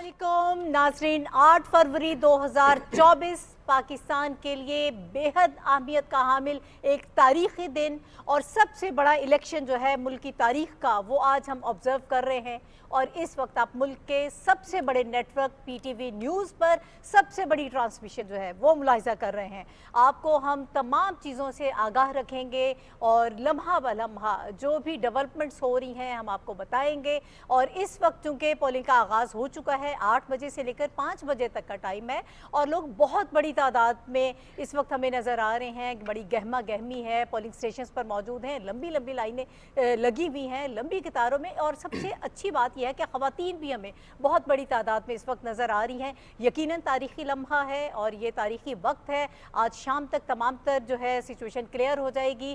अस्सलामुअलैकुम नाजरीन, 8 फरवरी 2024 पाकिस्तान के लिए बेहद अहमियत का हामिल एक तारीख़ी दिन और सबसे बड़ा इलेक्शन जो है मुल्क की तारीख़ का, वो आज हम ऑब्ज़र्व कर रहे हैं। और इस वक्त आप मुल्क के सबसे बड़े नेटवर्क PTV न्यूज़ पर सबसे बड़ी ट्रांसमिशन जो है वो मुलाहिज़ा कर रहे हैं। आपको हम तमाम चीज़ों से आगाह रखेंगे और लम्हा ब लम्हा जो भी डेवलपमेंट्स हो रही हैं हम आपको बताएंगे। और इस वक्त चूँकि पोलिंग का आगाज़ हो चुका है, 8 बजे से लेकर 5 बजे तक का टाइम है और लोग बहुत बड़ी तादाद में इस वक्त हमें नज़र आ रहे हैं। बड़ी गहमा गहमी है, पोलिंग स्टेशन पर मौजूद हैं, लंबी लंबी लाइनें लगी हुई हैं लंबी कतारों में। और सबसे अच्छी बात यह है कि ख़वातीन भी हमें बहुत बड़ी तादाद में इस वक्त नज़र आ रही हैं। यकीनन तारीख़ी लम्हा है और ये तारीख़ी वक्त है। आज शाम तक तमाम तर जो है सिचुएशन क्लियर हो जाएगी।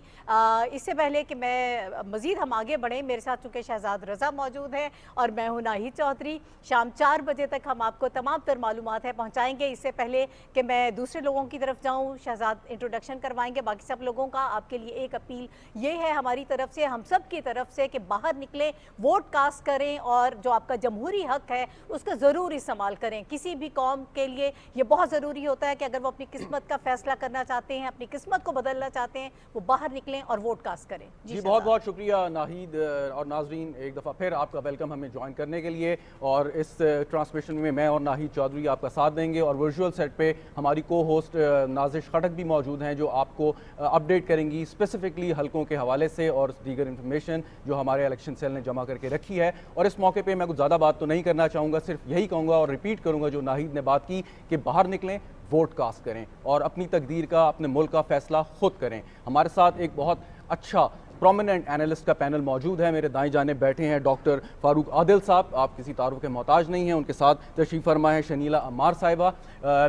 इससे पहले कि मैं मज़ीद हम आगे बढ़ें, मेरे साथ चूँकि शहजाद रज़ा मौजूद हैं और मैं हूँ नाहिद चौधरी। शाम 4 बजे तक हम आपको तमाम तर मालूमात है पहुँचाएँगे। इससे पहले कि मैं दूसरे लोगों की तरफ जाऊँ, शहजाद इंट्रोडक्शन करवाएंगे बाकी सब लोगों का। आपके लिए एक अपील ये है हमारी तरफ से, हम सब की तरफ से, कि बाहर निकलें, वोट कास्ट करें और जो आपका जमहूरी हक है उसका ज़रूर इस्तेमाल करें। किसी भी कौम के लिए ये बहुत ज़रूरी होता है कि अगर वो अपनी किस्मत का फैसला करना चाहते हैं, अपनी किस्मत को बदलना चाहते हैं, वो बाहर निकलें और वोट कास्ट करें। जी बहुत बहुत शुक्रिया नाहिद और नाजरीन, एक दफ़ा फिर आपका वेलकम हमें ज्वाइन करने के लिए। और इस ट्रांसमिशन में मैं और नाहिद चौधरी आपका साथ देंगे और वर्चुअल सेट पे हमारी को होस्ट नाजिश खटक भी मौजूद हैं जो आपको अपडेट करेंगी स्पेसिफिकली हलकों के हवाले से और दीगर इन्फॉर्मेशन जो हमारे इलेक्शन सेल ने जमा करके रखी है। और इस मौके पे मैं कुछ ज़्यादा बात तो नहीं करना चाहूँगा, सिर्फ यही कहूँगा और रिपीट करूँगा जो नाहिद ने बात की कि बाहर निकलें, वोट कास्ट करें और अपनी तकदीर का, अपने मुल्क का फैसला खुद करें। हमारे साथ एक बहुत अच्छा प्रोमिनेंट एनालिस्ट का पैनल मौजूद है। मेरे दाएं जाने बैठे हैं डॉक्टर फारूक आदिल साहब, आप किसी तारुफ के मोहताज नहीं हैं। उनके साथ तशरीफ़ फरमा है शनीला अम्मार साहिबा।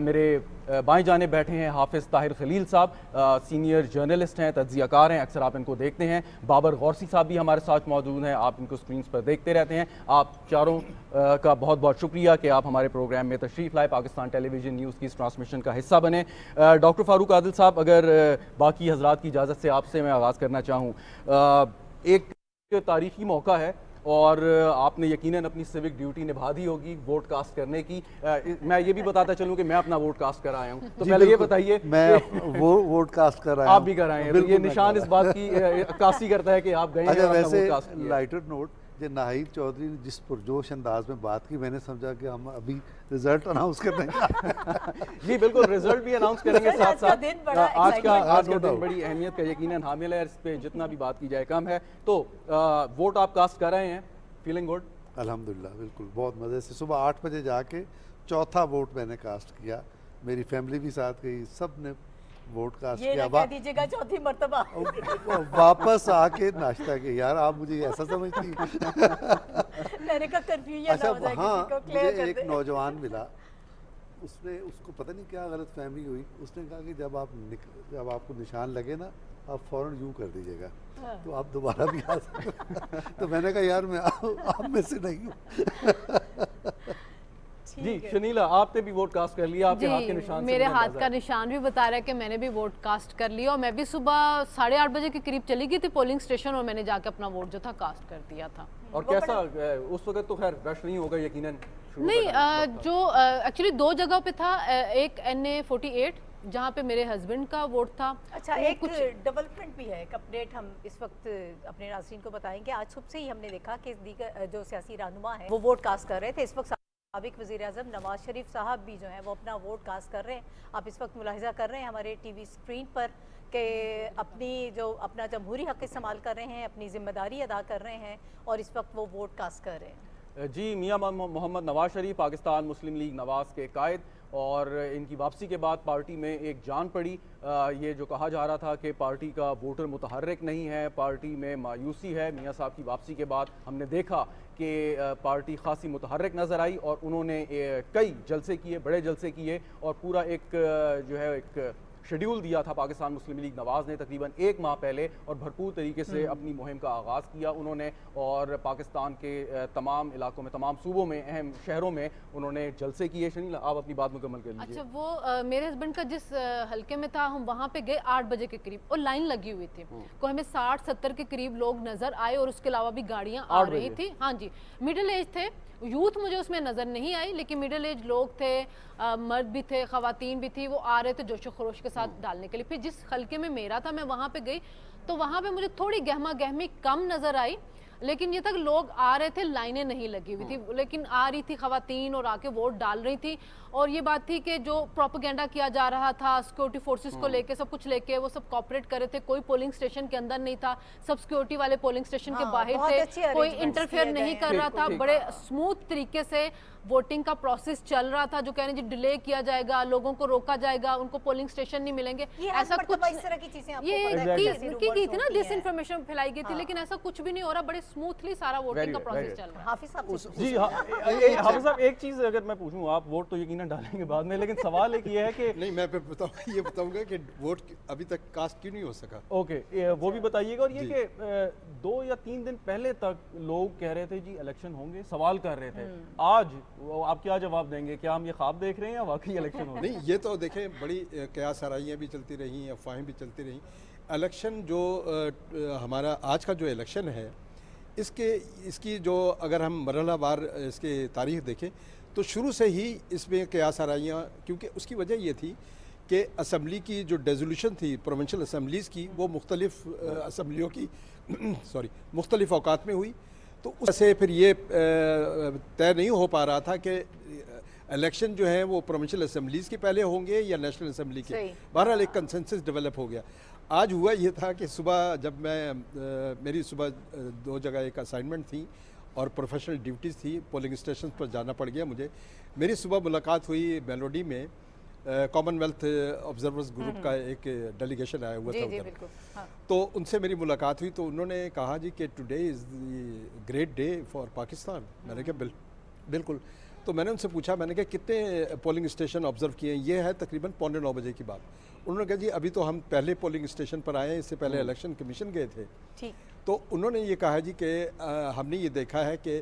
मेरे बाएं जाने बैठे हैं हाफिज़ ताहिर खलील साहब, सीनियर जर्नलिस्ट हैं, तज्ज़ियाकार हैं, अक्सर आप इनको देखते हैं। बाबर गौरसी साहब भी हमारे साथ मौजूद हैं, आप इनको स्क्रीन पर देखते रहते हैं। आप चारों का बहुत बहुत शुक्रिया कि आप हमारे प्रोग्राम में तशरीफ़ लाए, पाकिस्तान टेलीविज़न न्यूज़ की इस ट्रांसमिशन का हिस्सा बने। डॉक्टर फारूक आदिल साहब, अगर बाकी हजरात की इजाज़त से आपसे मैं आगाज़ करना चाहूँ, एक तारीख़ी मौका है और आपने यकीनन अपनी सिविक ड्यूटी निभा दी होगी वोट कास्ट करने की। मैं ये भी बताता चलूँ कि मैं अपना वोट कास्ट कर आया हूँ, तो पहले ये बताइए। मैं वो वोट कास्ट कर आया, आप भी कर आए हैं, तो ये निशान इस बात की अक्कासी करता है कि आप गए हैं। वैसे लाइटर नोट, जो नाहिद चौधरी ने जिस पुरजोश अंदाज में बात की, मैंने समझा कि हम अभी रिजल्ट अनाउंस कर देंगे। जी बिल्कुल, रिजल्ट भी अनाउंस करेंगे साथ साथ। आज का दिन बड़ी अहमियत का यकीनन हामिल है, इस पे जितना भी बात की जाए कम है। तो वोट आप कास्ट कर रहे हैं, फीलिंग गुड? अल्हम्दुलिल्लाह, बिल्कुल बहुत मज़े से। सुबह 8 बजे जाके चौथा वोट मैंने कास्ट किया, मेरी फैमिली भी साथ गई, सब ने वोट कास्ट किया। कह दीजिएगा चौथी मर्तबा। वापस आके नाश्ता किया। यार आप मुझे ऐसा समझती? मैंने कहा कंफ्यूजन अच्छा, ना हो जाए हाँ, किसी को, क्लियर कर मुझे एक दे। नौजवान मिला, उसको पता नहीं क्या गलत फहमी हुई। उसने कहा कि जब आपको निशान लगे ना, आप फ़ौरन यूँ कर दीजिएगा, तो आप दोबारा भी आ सकते। तो मैंने कहा यार मैं आप में से नहीं हूँ। जी शनीला, आपने भी वोट कास्ट कर लिया, आपके हाथ के निशान से मेरे मुझे हाथ अंदाजा का है। निशान भी बता रहा है कि मैंने भी वोट कास्ट कर लिया और मैं भी सुबह 8:30 बजे के करीब चली गई थी पोलिंग स्टेशन और मैंने जाके अपना वोट जो था कास्ट कर दिया था। और कैसा उस वक्त तो खैर रश नहीं होगा यकीनन? नहीं, जो एक्चुअली 2 जगह पे था, एक NA 48 जहाँ पे मेरे हस्बैंड का वोट था। अच्छा, एक डेवलपमेंट भी है, एक अपडेट हम इस वक्त अपने नाज़रीन को बताएंगे। आज सुबह से ही हमने देखा कि दीगर जो सियासी रहनुमा है वो वोट कास्ट कर रहे थे। इस वक्त साबिक वज़ीर आज़म नवाज शरीफ साहब भी जो हैं वो अपना वोट कास्ट कर रहे हैं। आप इस वक्त मुलाहिज़ा कर रहे हैं हमारे TV स्क्रीन पर कि अपना जमहूरी हक़ इस्तेमाल कर रहे हैं, अपनी ज़िम्मेदारी अदा कर रहे हैं और इस वक्त वो वोट कास्ट कर रहे हैं। जी, मियाँ मोहम्मद नवाज शरीफ पाकिस्तान मुस्लिम लीग नवाज़ के कायद, और इनकी वापसी के बाद पार्टी में एक जान पड़ी। ये जो कहा जा रहा था कि पार्टी का वोटर मुतहर्रिक नहीं है, पार्टी में मायूसी है, मियाँ साहब की वापसी के बाद हमने देखा कि पार्टी खासी मुतहर्रिक नज़र आई और उन्होंने कई जलसे किए, बड़े जलसे किए और पूरा एक जो है एक शेड्यूल दिया था पाकिस्तान मुस्लिम लीग नवाज़ ने तकरीबन 1 माह पहले, और भरपूर तरीके से अपनी मुहिम का आगाज़ किया उन्होंने, और पाकिस्तान के तमाम इलाकों में, तमाम सूबों में, अहम शहरों में उन्होंने जलसे किए। शनील, आप अपनी बात मुकम्मल कर लीजिए। अच्छा, वो मेरे हस्बैंड का जिस हल्के में था, हम वहाँ पे गए 8 बजे के करीब और लाइन लगी हुई थी, तो हमें 60-70 के करीब लोग नजर आए और उसके अलावा भी गाड़ियाँ आ 8 रही बजे। थी। हाँ जी, मिडिल एज थे, यूथ मुझे उसमें नज़र नहीं आई, लेकिन मिडिल एज लोग थे, मर्द भी थे, ख़वातीन भी थी, वो आ रहे थे जोशो खरोश के साथ डालने के लिए। फिर जिस हल्के में मेरा था, मैं वहाँ पे गई तो वहाँ पे मुझे थोड़ी गहमा गहमी कम नज़र आई, लेकिन ये तक लोग आ रहे थे, लाइनें नहीं लगी हुई थी, लेकिन आ रही थी ख़वातीन और आके वोट डाल रही थी। और ये बात थी कि जो प्रोपेगेंडा किया जा रहा था सिक्योरिटी फोर्सेस को लेके, सब कुछ लेके, वो सब कॉपरेट कर रहे थे। कोई पोलिंग स्टेशन के अंदर नहीं था, सब सिक्योरिटी वाले पोलिंग स्टेशन के बहुत बाहर अच्छे थे, कोई arrangements इंटरफेयर किए नहीं गए कर रहा था, ठीक। बड़े स्मूथ तरीके से वोटिंग का प्रोसेस चल रहा था। जो कह रहे हैं जी डिले किया जाएगा, लोगों को रोका जाएगा, उनको पोलिंग स्टेशन नहीं मिलेंगे, ये ऐसा हर कुछ मर्तबा इस तरह की चीजें आपको ये पता है की कैसी की गई थी ना, rumors होती हैं। डिसइंफॉर्मेशन फैलाई गई थी, लेकिन ऐसा कुछ भी नहीं हो रहा, बड़े स्मूथली सारा वोटिंग का Very प्रोसेस good. चल रहा है। हाफिज साहब से जी हाँ, हाफिज साहब, एक चीज़ अगर मैं पूछूं, आप वोट तो यकीनन डालेंगे बाद में, लेकिन सवाल एक ये है कि नहीं, मैं फिर ये बताऊंगा कि वोट अभी तक कास्ट क्यों नहीं हो सका। ओके, वो भी बताइएगा। और ये जी। कि 2 या 3 दिन पहले तक लोग कह रहे थे जी इलेक्शन होंगे, सवाल कर रहे थे, आज आप क्या जवाब देंगे? क्या हम ये ख्वाब देख रहे हैं या वाकई इलेक्शन होंगे? नहीं, ये तो देखें, बड़ी कयास आराइयाँ भी चलती रही, अफवाहें भी चलती रहीं। इलेक्शन जो हमारा आज का जो इलेक्शन है, इसकी जो अगर हम मरहलावार इसकी तारीख देखें तो शुरू से ही इसमें कयास आराइयाँ, क्योंकि उसकी वजह ये थी कि असम्बली की जो रेजोल्यूशन थी प्रोविंशियल असम्बलीज़ की, वो मुख्तलिफ असम्बलियों की सॉरी मुख्तलिफ औकात में हुई, तो उससे फिर ये तय नहीं हो पा रहा था कि इलेक्शन जो है वो प्रोविंशियल असम्बलीज़ के पहले होंगे या नेशनल असम्बली के। सही। बहरहाल एक कंसेंसस डेवलप हो गया। आज हुआ ये था कि सुबह जब मैं मेरी सुबह 2 जगह एक असाइनमेंट थी और प्रोफेशनल ड्यूटीज़ थी, पोलिंग स्टेशन पर जाना पड़ गया मुझे। मेरी सुबह मुलाकात हुई मेलोडी में, कॉमनवेल्थ ऑब्जर्वर्स ग्रुप का एक डेलीगेशन आया हुआ जी था जी उधर। बिल्कुल हाँ। तो उनसे मेरी मुलाकात हुई तो उन्होंने कहा जी कि today is the great day for Pakistan. मैंने कहा बिल्कुल। तो मैंने उनसे पूछा, मैंने कहा कितने पोलिंग स्टेशन ऑब्जर्व किए हैं? ये है तकरीबन 8:45 बजे की बात। उन्होंने कहा जी अभी तो हम पहले पोलिंग स्टेशन पर आए हैं, इससे पहले इलेक्शन कमीशन गए थे। ठीक। तो उन्होंने ये कहा जी कि हमने ये देखा है कि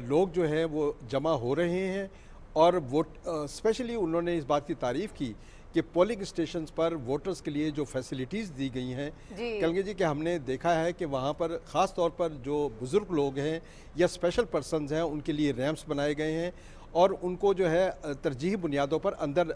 लोग जो हैं वो जमा हो रहे हैं, और वोट स्पेशली उन्होंने इस बात की तारीफ़ की कि पोलिंग स्टेशंस पर वोटर्स के लिए जो फैसिलिटीज़ दी गई हैं, जी। कहेंगे जी कि हमने देखा है कि वहाँ पर ख़ास तौर पर जो बुज़ुर्ग लोग हैं या स्पेशल पर्सनस हैं, उनके लिए रैंप्स बनाए गए हैं और उनको जो है तरजीही बुनियादों पर अंदर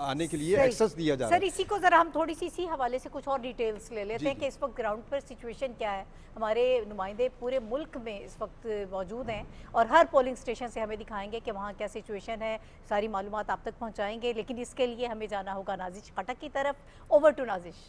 आने के लिए सही। एक्सेस दिया जा रहा सर है। इसी को जरा हम थोड़ी सी इसी हवाले से कुछ और डिटेल्स ले लेते जी, हैं कि इस वक्त ग्राउंड पर सिचुएशन क्या है। हमारे नुमाइंदे पूरे मुल्क में इस वक्त मौजूद हैं और हर पोलिंग स्टेशन से हमें दिखाएंगे कि वहाँ क्या सिचुएशन है, सारी मालूमात आप तक पहुँचाएंगे। लेकिन इसके लिए हमें जाना होगा नाजिश खटक की तरफ। Over to Nazish.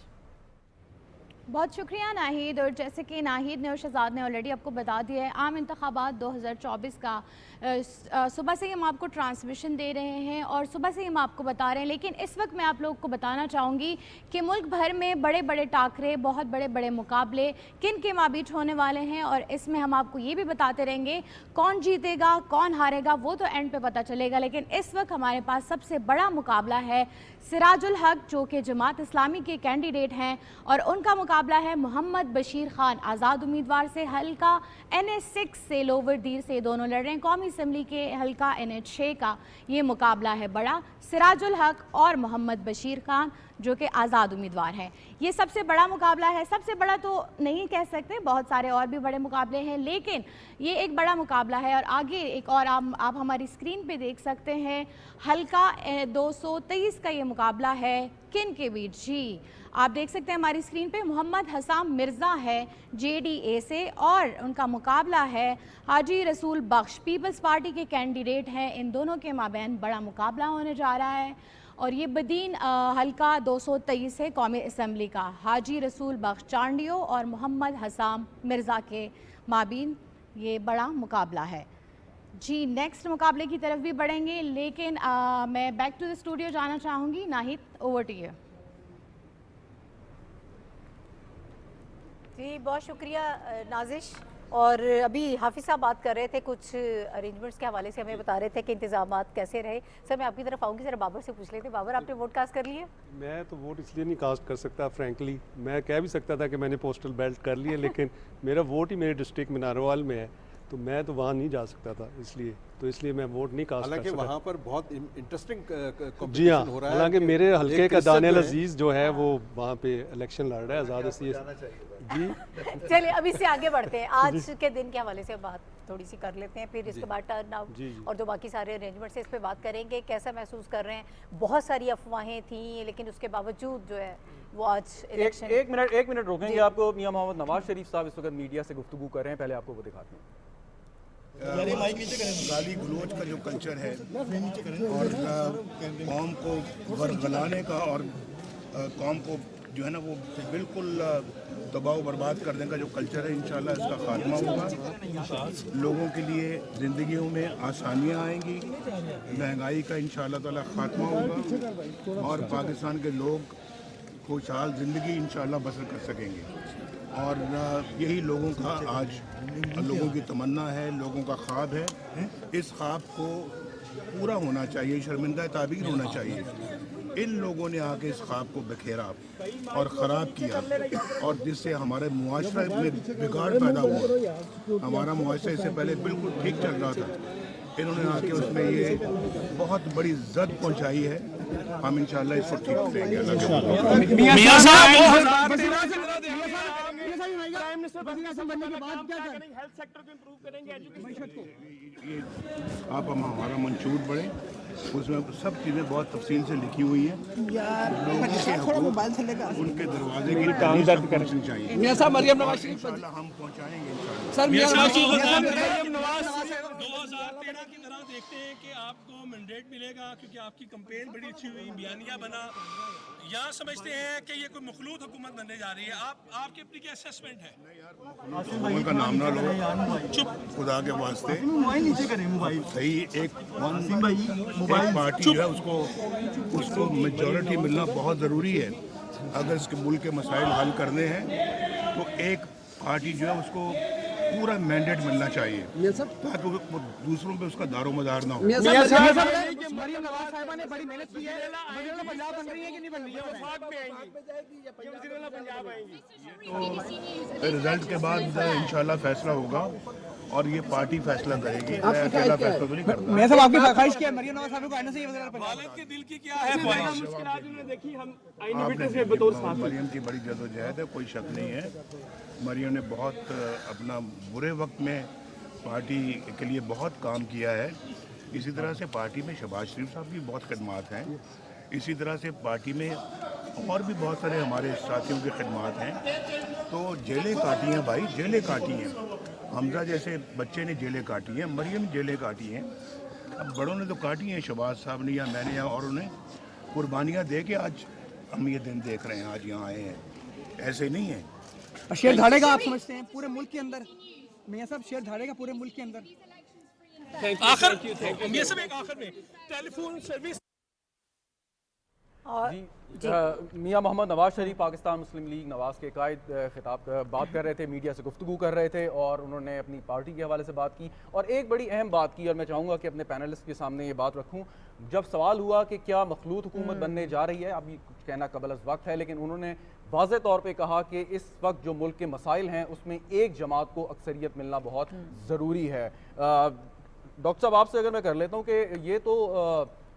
बहुत शुक्रिया नाहिद। और जैसे कि नाहिद ने और शहजाद ने ऑलरेडी आपको बता दिया है, आम इंतखाबात 2024 का सुबह से ही हम आपको ट्रांसमिशन दे रहे हैं और सुबह से ही हम आपको बता रहे हैं। लेकिन इस वक्त मैं आप लोगों को बताना चाहूँगी कि मुल्क भर में बड़े बड़े टाकरे, बहुत बड़े बड़े मुकाबले किन के माबीच होने वाले हैं, और इसमें हम आपको ये भी बताते रहेंगे कौन जीतेगा कौन हारेगा वो तो एंड पे पता चलेगा। लेकिन इस वक्त हमारे पास सबसे बड़ा मुकाबला है सिराजुल हक, जो कि जमात इस्लामी के कैंडिडेट हैं, और उनका मुकाबला है मोहम्मद बशीर खान, आज़ाद उम्मीदवार से हल्का NH6 से, लोवरदीर से दोनों लड़ रहे हैं। कौमी असम्बली के हल्का NH6 का ये मुकाबला है बड़ा, सिराजुल हक और मोहम्मद बशीर खान जो कि आज़ाद उम्मीदवार हैं। ये सबसे बड़ा मुकाबला है। सबसे बड़ा तो नहीं कह सकते, बहुत सारे और भी बड़े मुकाबले हैं, लेकिन ये एक बड़ा मुकाबला है। और आगे एक और आप हमारी स्क्रीन पे देख सकते हैं, हल्का 223 का ये मुकाबला है किन के बीच। जी आप देख सकते हैं हमारी स्क्रीन पे, मोहम्मद हसाम मिर्ज़ा है JDA से और उनका मुकाबला है हाजी रसूल बख्श, पीपल्स पार्टी के कैंडिडेट हैं। इन दोनों के माबैन बड़ा मुकाबला होने जा रहा है। और ये बदीन हल्का 223 है कौमी असम्बली का, हाजी रसूल बख्श चांडियो और मोहम्मद हसाम मिर्ज़ा के माबीन ये बड़ा मुकाबला है। जी नेक्स्ट मुकाबले की तरफ भी बढ़ेंगे, लेकिन मैं बैक टू द स्टूडियो जाना चाहूँगी। Nahid, over to you. जी बहुत शुक्रिया नाजिश। और अभी हाफिज साहब बात कर रहे थे कुछ अरेंजमेंट्स के हवाले से, हमें बता रहे थे कि इंतजामात कैसे रहे। सर मैं आपकी तरफ आऊँगी, जरा बाबर से पूछ लेते। बाबर, आपने वोट कास्ट कर लिए? मैं तो वोट इसलिए नहीं कास्ट कर सकता फ्रैंकली, मैं कह भी सकता था कि मैंने पोस्टल बैलेट कर लिए, लेकिन मेरा वोट ही मेरे डिस्ट्रिक्ट मिनारवाल में है, तो मैं तो वहाँ नहीं जा सकता था, इसलिए मैं वोट नहीं कास्ट कर हालांकि सकता। वहाँ पर बहुत इंटरेस्टिंग जी कंपटीशन हाँ, हो रहा है। हालांकि कि मेरे हल्के एक का क्रिश्चियन दानियल जो है- अजीज जो है वो वहाँ पे इलेक्शन लड़ रहा है आज़ाद असीस जी। चलिए अब इससे आगे बढ़ते हैं। आज के दिन के हवाले से बात थोड़ी सी कर लेते हैं, फिर इसके बाद टर्न आउट जी, जी। और जो बाकी सारे अरेंजमेंट्स हैं इस पे बात करेंगे। कैसा महसूस कर रहे हैं? बहुत सारी अफवाहें थी, लेकिन उसके बावजूद जो है वो आज इलेक्शन। एक मिनट रोकेंगे आपको। मियां मोहम्मद नवाज शरीफ साहब इस वक्त मीडिया से गुफ्तगू कर रहे हैं, पहले आपको वो दिखाते हैं। गाली गलौज का जो कल्चर है और कौम को वर्गलाने का और कौम को जो है ना वो बिल्कुल दबाव बर्बाद करने का जो कल्चर है, इंशाल्लाह इसका खात्मा होगा। लोगों के लिए ज़िंदगियों में आसानियाँ आएंगी, महंगाई का इंशाल्लाह ताला खात्मा होगा और पाकिस्तान के लोग खुशहाल ज़िंदगी इंशाल्लाह बसर कर सकेंगे। और यही लोगों का आज लोगों की तमन्ना है, लोगों का ख्वाब है। इस ख्वाब को पूरा होना चाहिए, शर्मिंदा ताबीर होना चाहिए। इन लोगों ने आके इस ख्वाब को बखेरा और ख़राब किया और जिससे हमारे मुआशरे में बिगाड़ पैदा हुआ। हमारा मुआशरा इससे पहले बिल्कुल ठीक चल रहा था, इन्होंने आके उसमें ये बहुत बड़ी जद पहुंचाई है। हम इंशाल्लाह इसको ठीक करेंगे। ये आप हमारा मंशूर बढ़े, उसमें सब चीज़ें बहुत तफसील से लिखी हुई हैं। लोगों के हुकूक उनके दरवाजे की तहरीर तक पहुंचनी चाहिए। इंशाल्लाह हम पहुंचाएंगे इंशाल्लाह। 2013 की तरह देखते हैं कि आपको मैंडेट मिलेगा क्योंकि आपकी कैंपेन बड़ी अच्छी हुई, बयानिया बना, या समझते हैं कि ये कोई मखलूत हुकूमत बनने जा रही है? आपकी अपनी क्या असेसमेंट है? हुकूमत का नाम ना लो, चुप, खुदा के वास्ते। सही एक पार्टी जो है उसको मेजॉरिटी मिलना बहुत ज़रूरी है। अगर इसके मुल्क के मसाइल हल करने हैं तो एक पार्टी जो है उसको पूरा मैंडेट मिलना चाहिए ताकि वो दूसरों पे उसका दारो मदार ना हो। रिजल्ट के बाद इंशाल्लाह फैसला होगा और ये पार्टी फैसला करेगी। मैं अकेला फैसला तो नहीं करता। मैं सब आपकी ख्वाहिश किया मरियम नवाज साहब को आने से ही वालिद के दिल की क्या है ख्वाहिश? देखी हम आईनी विटनेस में देखो, मरियम की बड़ी जदोजहद है, कोई शक नहीं है। मरियम ने बहुत अपना बुरे वक्त में पार्टी के लिए बहुत काम किया है। इसी तरह से पार्टी में शहबाज शरीफ साहब की बहुत खदमात हैं। इसी तरह से पार्टी में और भी बहुत सारे हमारे साथियों की खदमात हैं। तो जेलें काटी हैं भाई, जेलें काटी हैं। हमजा जैसे बच्चे ने जेलें काटी हैं, मरियम जेलें काटी हैं, अब बड़ों ने तो काटी हैं, शहबाज साहब ने या मैंने या और उन्हें कुर्बानियाँ दे के आज हम ये दिन देख रहे हैं, आज यहाँ आए हैं। ऐसे नहीं है। शेर धाड़ेगा, आप समझते हैं पूरे मुल्क के अंदर? मियां साहब शेर धाड़ेगा पूरे मुल्क के अंदर? आखिर ये सब एक आखिर में टेलीफोन सर्विस और मियां मोहम्मद नवाज शरीफ पाकिस्तान मुस्लिम लीग नवाज के कायद खिताब बात कर रहे थे, मीडिया से गुफ्तगू कर रहे थे और उन्होंने अपनी पार्टी के हवाले से बात की और एक बड़ी अहम बात की और मैं चाहूँगा कि अपने पैनलिस्ट के सामने ये बात रखूँ। जब सवाल हुआ कि क्या मखलूत हुकूमत बनने जा रही है, अभी कुछ कहना कबल अज़ वक्त है, लेकिन उन्होंने वाज़े तौर पे कहा कि इस वक्त जो मुल्क के मसाइल हैं उसमें एक जमात को अक्सरियत मिलना बहुत ज़रूरी है। डॉक्टर साहब आपसे अगर मैं कर लेता हूँ कि ये तो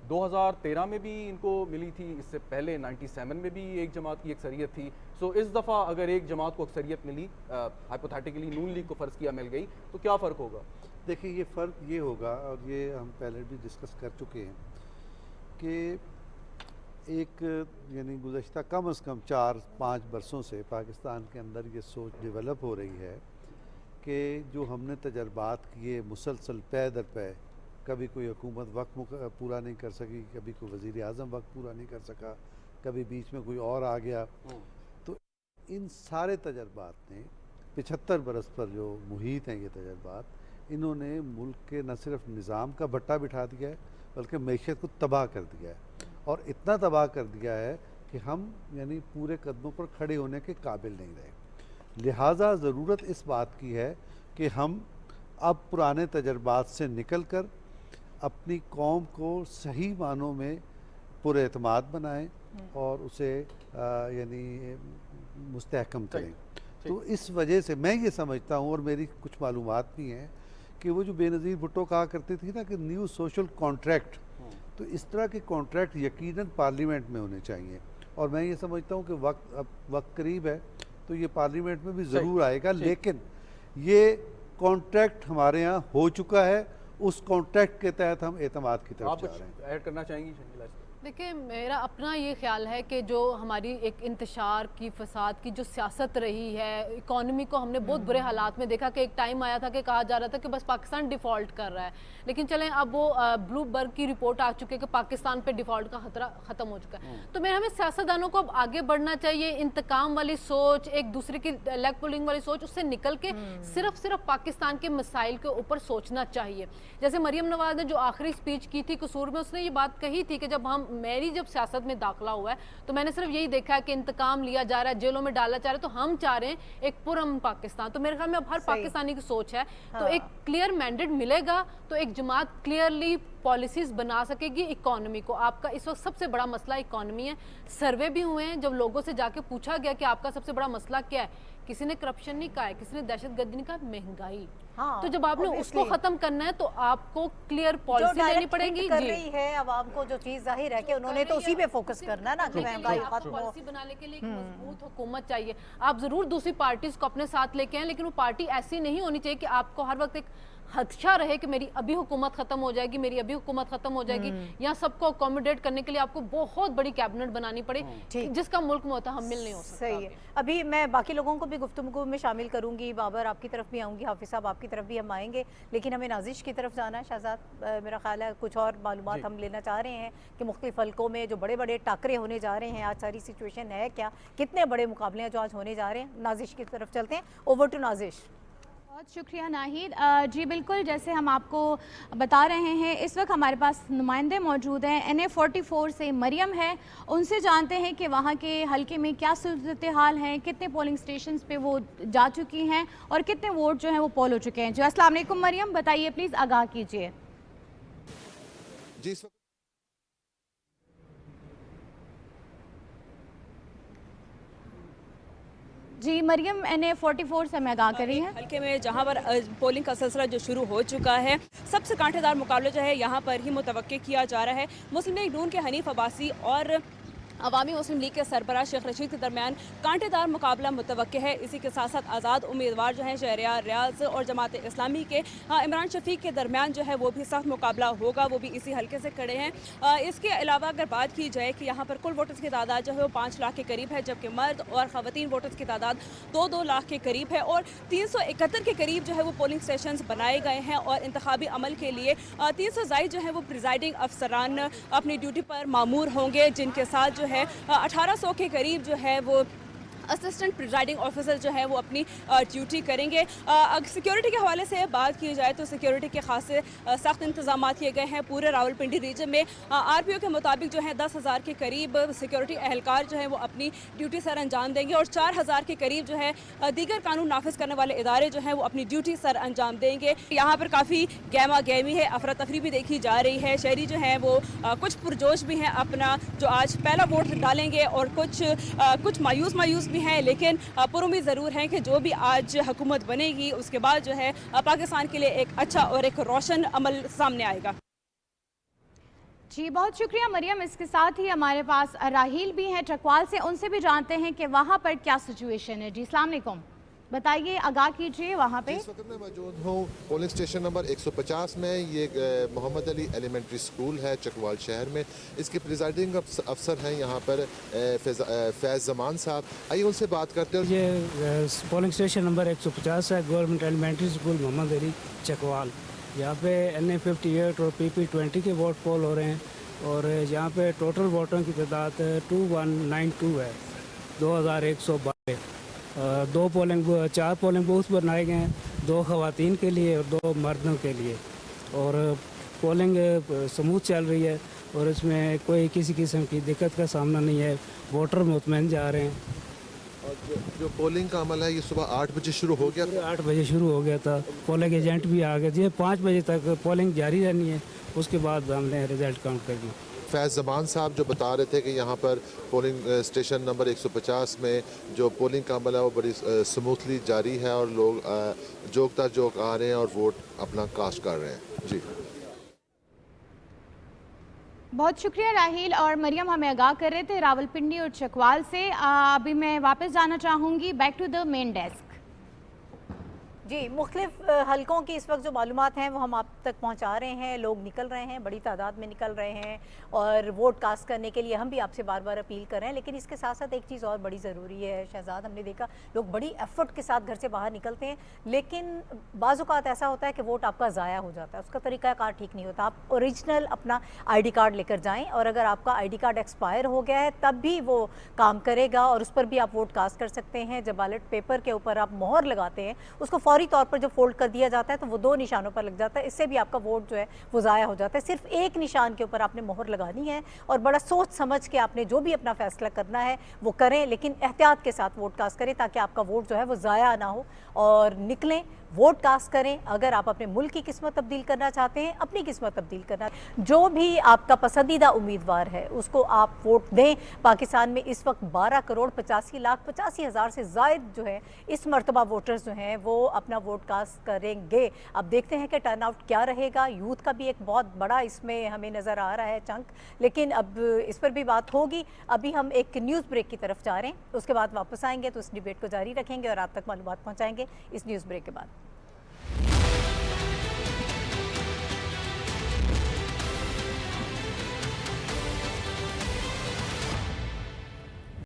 2013 में भी इनको मिली थी, इससे पहले 97 में भी एक जमात की अक्सरियत थी। सो इस दफ़ा अगर एक जमात को अक्सरियत मिली, हाइपोथेटिकली नून लीग को फ़र्ज़ किया मिल गई, तो क्या फ़र्क होगा? देखिए ये फ़र्क ये होगा और ये हम पहले भी डिस्कस कर चुके हैं कि एक यानी गुज़श्ता कम से कम 4-5 बरसों से पाकिस्तान के अंदर ये सोच डेवलप हो रही है कि जो हमने तजर्बात किए मुसलसल पै दर पै, कभी कोई हुकूमत वक्त पूरा नहीं कर सकी, कभी कोई वज़ीर आज़म वक्त पूरा नहीं कर सका, कभी बीच में कोई और आ गया। तो इन सारे तजर्बात ने 75 बरस पर जो मुहीत हैं ये तजर्बात, इन्होंने मुल्क के न सिर्फ निज़ाम का भट्टा बिठा दिया है बल्कि मैशत को तबाह कर दिया है और इतना तबाह कर दिया है कि हम यानी पूरे कदमों पर खड़े होने के काबिल नहीं रहे। लिहाजा ज़रूरत इस बात की है कि हम अब पुराने तजर्बात से निकल कर अपनी कौम को सही मानों में पुरएतमाद बनाएं और उसे यानी मुस्तहकम करें। तो इस वजह से मैं ये समझता हूँ, और मेरी कुछ मालूमात भी हैं, कि वो जो बेनज़ीर भुट्टो कहा करती थी ना कि न्यू सोशल कॉन्ट्रैक्ट, तो इस तरह के कॉन्ट्रैक्ट यकीनन पार्लियामेंट में होने चाहिए। और मैं ये समझता हूँ कि वक्त करीब है तो ये पार्लियामेंट में भी ज़रूर आएगा, लेकिन ये कॉन्ट्रैक्ट हमारे यहाँ हो चुका है, उस कॉन्ट्रैक्ट के तहत हम एतमाद की तरफ जा रहे हैं। ऐड करना चाहेंगी शकीला? देखिए, मेरा अपना ये ख्याल है कि जो हमारी एक इंतशार की, फसाद की जो सियासत रही है, इकॉनमी को हमने बहुत बुरे हालात में देखा कि एक टाइम आया था कि कहा जा रहा था कि बस पाकिस्तान डिफ़ॉल्ट कर रहा है, लेकिन चलें अब वो ब्लूमबर्ग की रिपोर्ट आ चुकी है कि पाकिस्तान पे डिफ़ॉल्ट का खतरा ख़त्म हो चुका है। तो मेरा, हमें सियासतदानों को अब आगे बढ़ना चाहिए। इंतकाम वाली सोच, एक दूसरे की लेग पुलिंग वाली सोच, उससे निकल के सिर्फ पाकिस्तान के मसाइल के ऊपर सोचना चाहिए। जैसे मरियम नवाज ने जो आखिरी स्पीच की थी कसूर में, उसने ये बात कही थी कि मेरी जब सियासत में दाखिला हुआ है तो मैंने सिर्फ यही देखा है कि इंतकाम लिया जा रहा है, जेलों में डाला जा रहा है, तो हम चाह रहे हैं एक पुरअमन पाकिस्तान। तो मेरे ख्याल में अब हर पाकिस्तानी की सोच है, तो एक क्लियर मैंडेट मिलेगा तो एक जमात क्लियरली पॉलिसीज बना सकेगी इकोनॉमी को। आपका इस वक्त सबसे बड़ा मसला इकोनॉमी है। सर्वे भी हुए हैं, जब लोगों से जाके पूछा गया कि आपका सबसे बड़ा मसला क्या है, किसी ने करप्शन नहीं कहा है, किसी ने दहशतगर्दी नहीं कहा, महंगाई। तो जब आपने उसको खत्म करना है तो आपको क्लियर पॉलिसी लेनी पड़ेगी। कर रही है आवाम को जो चीज, जाहिर है कि उन्होंने तो उसी पे फोकस करना है ना कि महंगाई खत्म हो। पॉलिसी बनाने के लिए एक मजबूत हुकूमत चाहिए। आप जरूर दूसरी पार्टीज को अपने साथ लेके आए, लेकिन वो पार्टी ऐसी नहीं होनी चाहिए कि आपको हर वक्त एक खदशा रहे कि मेरी अभी हुकूमत खत्म हो जाएगी, मेरी अभी हुकूमत खत्म हो जाएगी। या सबको अकोमोडेट करने के लिए आपको बहुत बड़ी कैबिनेट बनानी पड़े, जिसका मुल्क मुतहम्मिल नहीं हो सकता। सही है। अभी मैं बाकी लोगों को भी गुफ्तगू में शामिल करूंगी। बाबर, आपकी तरफ भी आऊंगी, हाफिज साहब आपकी तरफ भी हम आएंगे, लेकिन हमें नाजिश की तरफ जाना है। शहजाद, मेरा ख्याल है कुछ और मालूमात हम लेना चाह रहे हैं कि मुख्तलिफ हल्कों में जो बड़े बड़े टाकरे होने जा रहे हैं, आज सारी सिचुएशन है क्या, कितने बड़े मुकाबले हैं जो आज होने जा रहे हैं। नाजिश की तरफ चलते हैं। Over to Nazish. बहुत शुक्रिया नाहिद। जी बिल्कुल, जैसे हम आपको बता रहे हैं, इस वक्त हमारे पास नुमाइंदे मौजूद हैं। NA44 से मरियम है, उनसे जानते हैं कि वहाँ के हल्के में क्या सूरत हाल है, कितने पोलिंग स्टेशंस पे वो जा चुकी हैं और कितने वोट जो हैं वो पोल हो चुके हैं। जी अस्सलाम वालेकुम मरियम, बताइए प्लीज़, आगाह कीजिए। जी जी मरियम, NA44 से मैं आगाह कर रही हैं। हल्के में जहां पर पोलिंग का सिलसिला जो शुरू हो चुका है, सबसे कांटेदार मुकाबला जो है यहाँ पर ही मुतवक्के किया जा रहा है। मुस्लिम लीग नून के हनीफ अब्बासी और अवामी मुस्लिम लीग के सरबराह शेख रशीद के दरमियान कांटेदार मुकाबला मुतवक्के है। इसी के साथ साथ आज़ाद उम्मीदवार जो हैं शहरियार रियाज और जमात इस्लामी के इमरान शफीक के दरमियान जो है वो भी सख्त मुकाबला होगा, वो भी इसी हल्के से खड़े हैं। इसके अलावा अगर बात की जाए कि यहाँ पर कुल वोटर्स की तादाद जो है वो 5 लाख के करीब है, जबकि मर्द और ख़वातीन वोटर्स की तादाद 2-2 लाख के करीब है और 371 के करीब जो है वो पोलिंग स्टेशन बनाए गए हैं। और इंतखाबी अमल के लिए 300 जायद जो है वो प्रिजाइडिंग अफसरान अपनी ड्यूटी पर मामूर होंगे, जिनके साथ जो है 1800 के करीब जो है वो असिस्टेंट प्रिजाइडिंग ऑफिसर जो है वो अपनी ड्यूटी करेंगे। सिक्योरिटी के हवाले से बात की जाए तो सिक्योरिटी के खासे सख्त इंतजाम किए गए हैं पूरे रावलपिंडी रीजन में। RPO के मुताबिक जो है 10,000 के करीब सिक्योरिटी एहलकार जो है वो अपनी ड्यूटी सर अंजाम देंगे और 4,000 के करीब जो है दीगर कानून नाफिज करने वाले इदारे जो हैं वो अपनी ड्यूटी सर अंजाम देंगे। यहाँ पर काफ़ी गहमा गहमी है, अफरा तफरी भी देखी जा रही है। शहरी जो हैं वो कुछ पुरजोश भी हैं अपना जो आज पहला वोट डालेंगे और कुछ मायूस भी हैं, लेकिन पुरुमीद ज़रूर हैं कि जो भी आज हुकूमत बनेगी उसके बाद जो है पाकिस्तान के लिए एक अच्छा और एक रोशन अमल सामने आएगा। जी बहुत शुक्रिया मरियम। इसके साथ ही हमारे पास राहील भी हैं ट्रकवाल से, उनसे भी जानते हैं कि वहाँ पर क्या सिचुएशन है। जी अस्सलाम वालेकुम, बताइए, आगाह कीजिए वहाँ पे। इस वक्त मैं मौजूद हूँ पोलिंग स्टेशन नंबर 150 में। ये मोहम्मद अली एलिमेंट्री स्कूल है चकवाल शहर में। इसके प्रिजाइडिंग अफसर हैं यहाँ पर फैज़ जमान साहब। आइए उनसे बात करते हैं। ये पोलिंग स्टेशन नंबर 150 है, government elementary school Mohammad Ali Chakwal. यहाँ पे NA58 और PP20 के वोट पोल हो रहे हैं और यहाँ पे टोटल वोटों की तादाद 2192 है, 2112। 4 पोलिंग बूथ बनाए गए हैं, 2 ख़वातीन के लिए और 2 मर्दों के लिए। और पोलिंग स्मूथ चल रही है और इसमें कोई किसी किस्म की दिक्कत का सामना नहीं है। वोटर मुतमईन जा रहे हैं और जो पोलिंग का अमल है ये सुबह 8 बजे शुरू हो गया था। 8 बजे शुरू हो गया था, पोलिंग एजेंट भी आ गए थे। 5 बजे तक पोलिंग जारी रहनी है, उसके बाद हमने रिजल्ट काउंट कर दिया। फैज़ ज़मान साहब जो बता रहे थे कि यहाँ पर पोलिंग स्टेशन नंबर 150 में जो पोलिंग का अमल है वो बड़ी स्मूथली जारी है और लोग जोकता जोक आ रहे हैं और वोट अपना कास्ट कर रहे हैं। जी बहुत शुक्रिया राहील और मरियम, हमें आगाह कर रहे थे रावलपिंडी और चकवाल से। अभी मैं वापस जाना चाहूँगी back to the main desk. जी, मुख्तलिफ हलकों की इस वक्त जो मालूमात हैं वो हम आप तक पहुंचा रहे हैं। लोग निकल रहे हैं, बड़ी तादाद में निकल रहे हैं और वोट कास्ट करने के लिए हम भी आपसे बार बार अपील कर रहे हैं। लेकिन इसके साथ साथ एक चीज़ और बड़ी ज़रूरी है शहजाद, हमने देखा लोग बड़ी एफर्ट के साथ घर से बाहर निकलते हैं, लेकिन बाज़ औक़ात ऐसा होता है कि वोट आपका ज़ाया हो जाता है, उसका तरीक़ाकार ठीक नहीं होता। आप ओरिजिनल अपना ID कार्ड लेकर जाएँ और अगर आपका ID कार्ड एक्सपायर हो गया है तब भी वो काम करेगा और उस पर भी आप वोट कास्ट कर सकते हैं। जब बैलेट पेपर के ऊपर आप मोहर लगाते हैं उसको फौरी तौर पर जब फोल्ड कर दिया जाता है तो वो 2 निशानों पर लग जाता है, इससे भी आपका वोट जो है वो ज़ाया हो जाता है। सिर्फ एक निशान के ऊपर आपने मोहर लगानी है और बड़ा सोच समझ के आपने जो भी अपना फैसला करना है वो करें, लेकिन एहतियात के साथ वोट कास्ट करें ताकि आपका वोट जो है वो ज़ाया ना हो। और निकलें, वोट कास्ट करें। अगर आप अपने मुल्क की किस्मत तब्दील करना चाहते हैं, अपनी किस्मत तब्दील करना, जो भी आपका पसंदीदा उम्मीदवार है उसको आप वोट दें। पाकिस्तान में इस वक्त 12,85,85,000 से ज़ायद जो है इस मरतबा वोटर्स जो हैं वो अपना वोट कास्ट करेंगे। अब देखते हैं कि टर्नआउट क्या रहेगा। यूथ का भी एक बहुत बड़ा इसमें हमें नज़र आ रहा है चंक, लेकिन अब इस पर भी बात होगी। अभी हम एक न्यूज़ ब्रेक की तरफ जा रहे हैं, उसके बाद वापस आएंगे तो इस डिबेट को जारी रखेंगे और आप तक मालूमात पहुँचाएंगे इस न्यूज़ ब्रेक के बाद।